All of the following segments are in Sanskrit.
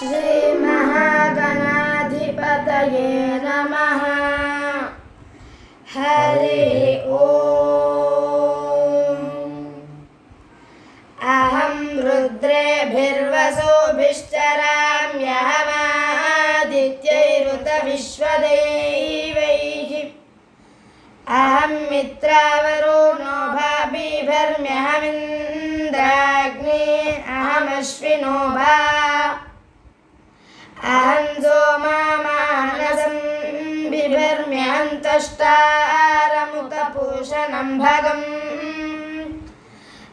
श्रीमहागणाधिपतये नमः। हरिः ॐ। अहं रुद्रेभिर्वसुभिश्चराम्यहमादित्यैरुतविश्वदेवैः। अहं मित्रावरुणो भाभिर्म्यहमिन्द्राग्ने अहमश्विनो भा। अहं सोमामानसं बिभर्म्यहन्तष्टारमुतपूषणं भगम्।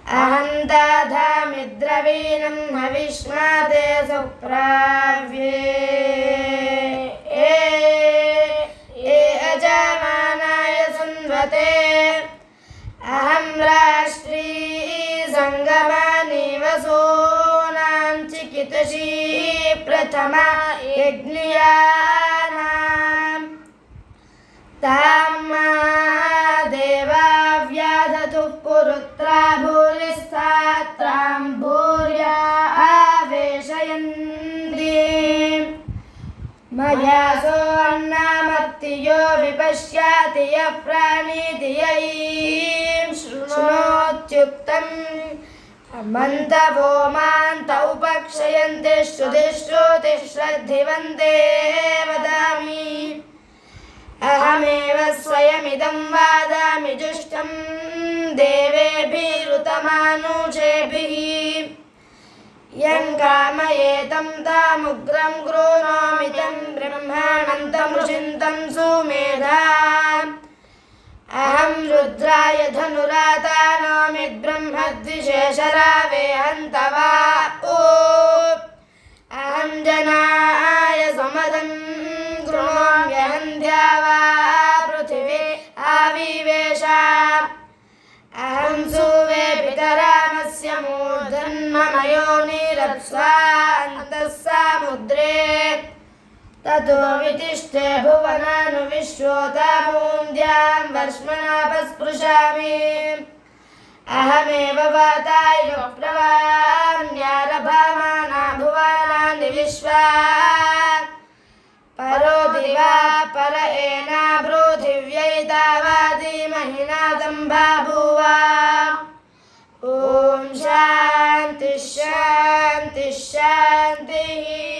अहं दधामि द्रवीणं हविष्माते सुप्राव्ये। अजामानाय सुन्वते। अहं राष्ट्री संगमानि वसूनां चिकितशी प्रथमा यज्ञियानां। तां देवा व्याधतुः पुरुत्रा भूरिस्थात्रां भूर्या आवेशयन्ति। मया सोऽन्नामत्ति यो विपश्याति यः प्राणीति यैं शृणोत्युक्तम्। मन्तवो मान्त उपक्षयन्ति श्रुतिश्रुतिश्रद्धिवन्ते वदामि। अहमेव स्वयमिदं वादामि जुष्टं देवेभिरुतमानुषेभिः। यं कामयेतं तामुग्रं गृह्णामि तं ब्रह्माणं तं ऋषिं सुमेधा। अहं रुद्राय धनुरातानोमि ब्रह्मद्विषेशरावे हन्तवा ओ। अहं जनाय समदं गृह्णाम्यहन्ध्या वा पृथिवी आविवेशा। अहं सुवे पितरामस्य मूर्धन्मयोनिरप्स्वान्तः समुद्रे। ततो वितिष्ठे भुवनानि विश्वोतामून्द्यां वर्ष्मणापस्पृशामि। अहमेव वाताय प्रवान्यारभामाना भुवनानि विश्वा। परो दिवा पर एना पृथिव्यै तावादिमहि नादं बभूव। ॐ शान्तिः शान्तिः शान्तिः।